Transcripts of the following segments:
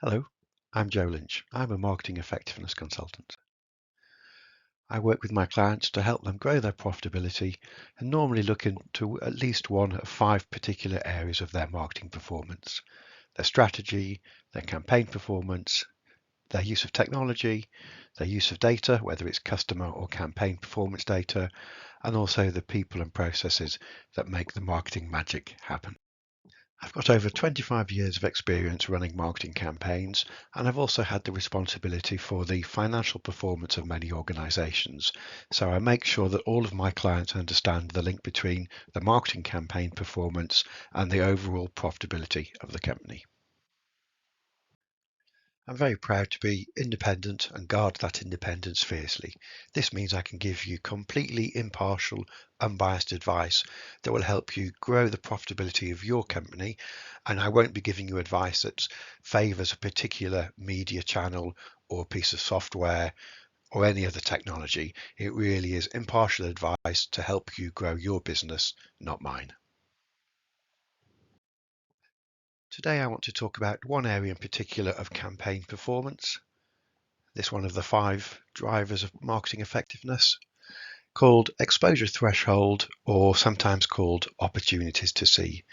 Hello, I'm Joe Lynch. I'm a marketing effectiveness consultant. I work with my clients to help them grow their profitability and normally look into at least one of five particular areas of their marketing performance: their strategy, their campaign performance, their use of technology, their use of data, whether it's customer or campaign performance data, and also the people and processes that make the marketing magic happen. I've got over 25 years of experience running marketing campaigns, and I've also had the responsibility for the financial performance of many organizations. So I make sure that all of my clients understand the link between the marketing campaign performance and the overall profitability of the company. I'm very proud to be independent and guard that independence fiercely. This means I can give you completely impartial, unbiased advice that will help you grow the profitability of your company. And I won't be giving you advice that favors a particular media channel or piece of software or any other technology. It really is impartial advice to help you grow your business, not mine. Today, I want to talk about one area in particular of campaign performance, this one of the five drivers of marketing effectiveness, called exposure threshold, or sometimes called opportunities to see.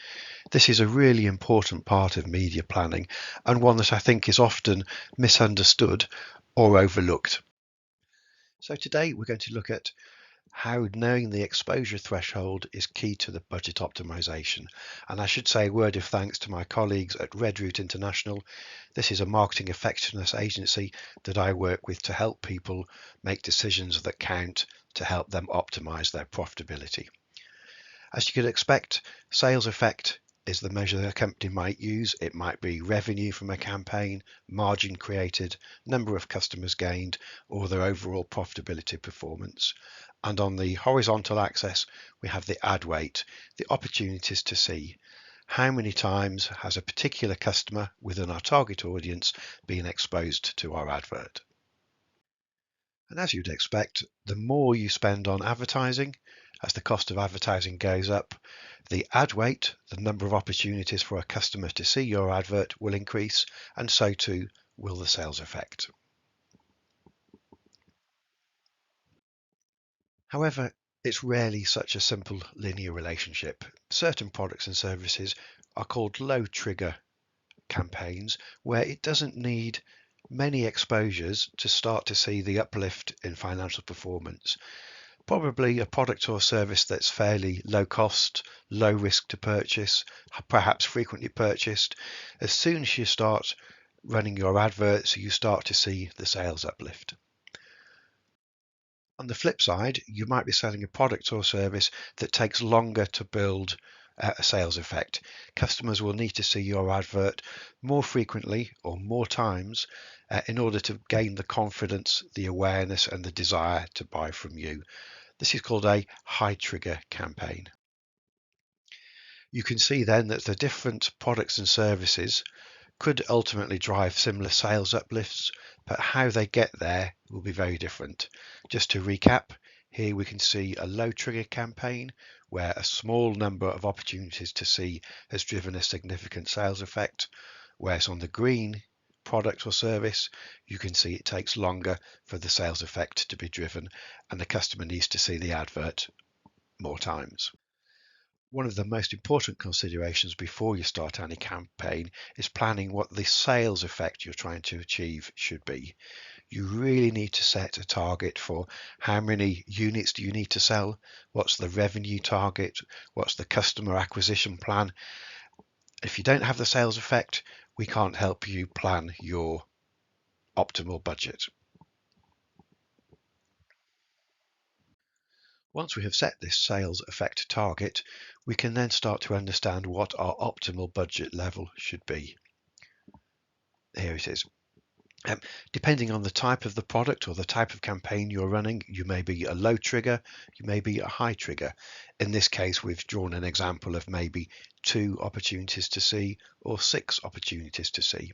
This is a really important part of media planning and one that I think is often misunderstood or overlooked. So today we're going to look at how knowing the exposure threshold is key to the budget optimization. And I should say a word of thanks to my colleagues at Redroot International. This is a marketing effectiveness agency that I work with to help people make decisions that count to help them optimize their profitability. As you could expect, sales effect is the measure that a company might use. It might be revenue from a campaign, margin created, number of customers gained, or their overall profitability performance. And on the horizontal axis, we have the ad weight, the opportunities to see. How many times has a particular customer within our target audience been exposed to our advert? And as you'd expect, the more you spend on advertising, as the cost of advertising goes up, the ad weight, the number of opportunities for a customer to see your advert, will increase, and so too will the sales effect. However, it's rarely such a simple linear relationship. Certain products and services are called low trigger campaigns, where it doesn't need many exposures to start to see the uplift in financial performance. Probably a product or service that's fairly low cost, low risk to purchase, perhaps frequently purchased. As soon as you start running your adverts, you start to see the sales uplift. On the flip side, you might be selling a product or service that takes longer to build a sales effect. Customers will need to see your advert more frequently or more times in order to gain the confidence, the awareness, and the desire to buy from you. This is called a high trigger campaign. You can see then that the different products and services could ultimately drive similar sales uplifts, but how they get there will be very different. Just to recap, here we can see a low trigger campaign where a small number of opportunities to see has driven a significant sales effect, whereas on the green product or service, you can see it takes longer for the sales effect to be driven and the customer needs to see the advert more times. One of the most important considerations before you start any campaign is planning what the sales effect you're trying to achieve should be. You really need to set a target for how many units do you need to sell, what's the revenue target, what's the customer acquisition plan. If you don't have the sales effect, we can't help you plan your optimal budget. Once we have set this sales effect target, we can then start to understand what our optimal budget level should be. Here it is. Depending on the type of the product or the type of campaign you're running, you may be a low trigger, you may be a high trigger. In this case, we've drawn an example of maybe 2 opportunities to see or 6 opportunities to see.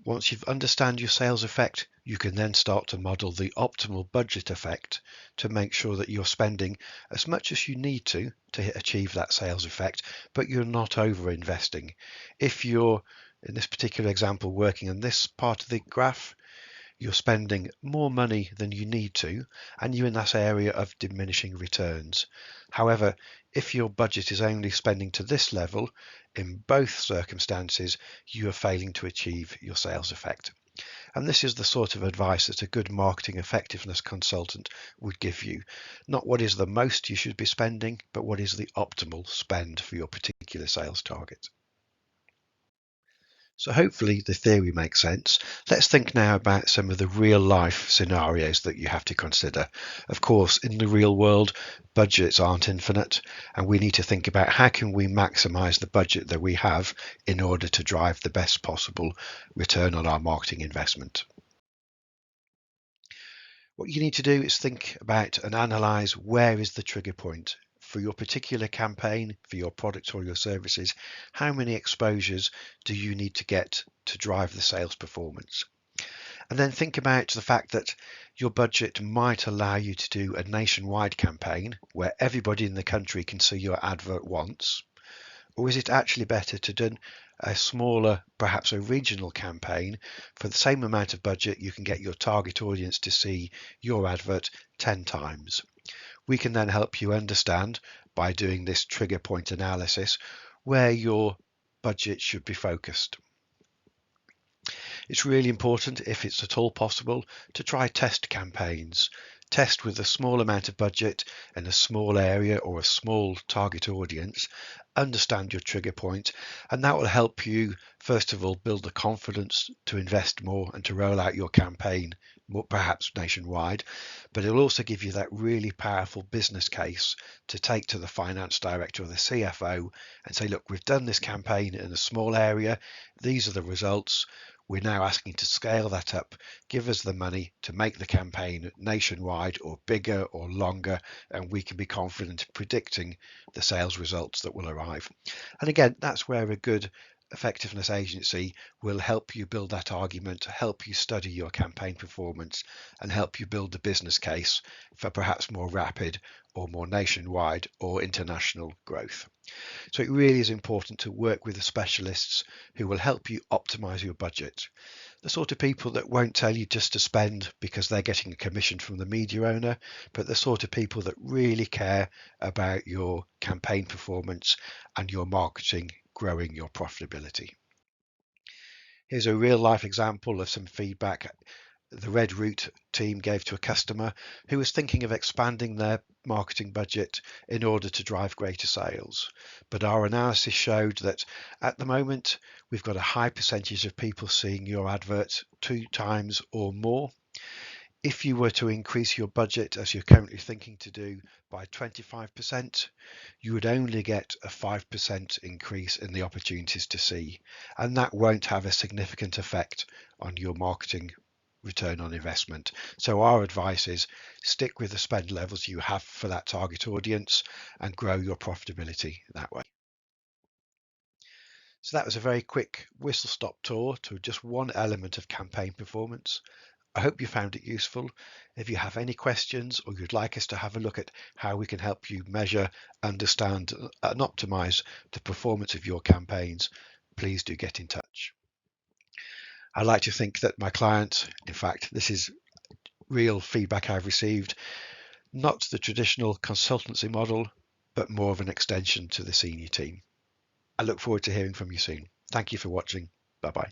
Once you understand your sales effect, you can then start to model the optimal budget effect to make sure that you're spending as much as you need to achieve that sales effect, but you're not over investing. If you're In this particular example, working on this part of the graph, you're spending more money than you need to, and you're in that area of diminishing returns. However, if your budget is only spending to this level, in both circumstances, you are failing to achieve your sales effect. And this is the sort of advice that a good marketing effectiveness consultant would give you. Not what is the most you should be spending, but what is the optimal spend for your particular sales target. So hopefully the theory makes sense. Let's think now about some of the real life scenarios that you have to consider. Of course, in the real world, budgets aren't infinite, and we need to think about how can we maximize the budget that we have in order to drive the best possible return on our marketing investment. What you need to do is think about and analyze where is the trigger point for your particular campaign, for your product or your services. How many exposures do you need to get to drive the sales performance? And then think about the fact that your budget might allow you to do a nationwide campaign where everybody in the country can see your advert once. Or is it actually better to do a smaller, perhaps a regional campaign for the same amount of budget? You can get your target audience to see your advert 10 times. We can then help you understand, by doing this trigger point analysis, where your budget should be focused. It's really important, if it's at all possible, to try test campaigns. Test with a small amount of budget in a small area or a small target audience. Understand your trigger point, and that will help you, first of all, build the confidence to invest more and to roll out your campaign, more, perhaps nationwide. But it will also give you that really powerful business case to take to the finance director or the CFO and say, look, we've done this campaign in a small area. These are the results. We're now asking to scale that up. Give us the money to make the campaign nationwide or bigger or longer, and we can be confident predicting the sales results that will arrive. And again, that's where a good effectiveness agency will help you build that argument, help you study your campaign performance, and help you build the business case for perhaps more rapid or more nationwide or international growth. So it really is important to work with the specialists who will help you optimize your budget. The sort of people that won't tell you just to spend because they're getting a commission from the media owner, but the sort of people that really care about your campaign performance and your marketing growing your profitability. Here's a real life example of some feedback the Red Route team gave to a customer who was thinking of expanding their marketing budget in order to drive greater sales. But our analysis showed that at the moment, we've got a high percentage of people seeing your advert 2 times or more. If you were to increase your budget, as you're currently thinking to do, by 25%, you would only get a 5% increase in the opportunities to see, and that won't have a significant effect on your marketing return on investment. So our advice is stick with the spend levels you have for that target audience and grow your profitability that way. So that was a very quick whistle stop tour to just one element of campaign performance. I hope you found it useful. If you have any questions or you'd like us to have a look at how we can help you measure, understand and optimize the performance of your campaigns, please do get in touch. I like to think that my clients, in fact, this is real feedback I've received, not the traditional consultancy model, but more of an extension to the senior team. I look forward to hearing from you soon. Thank you for watching. Bye bye.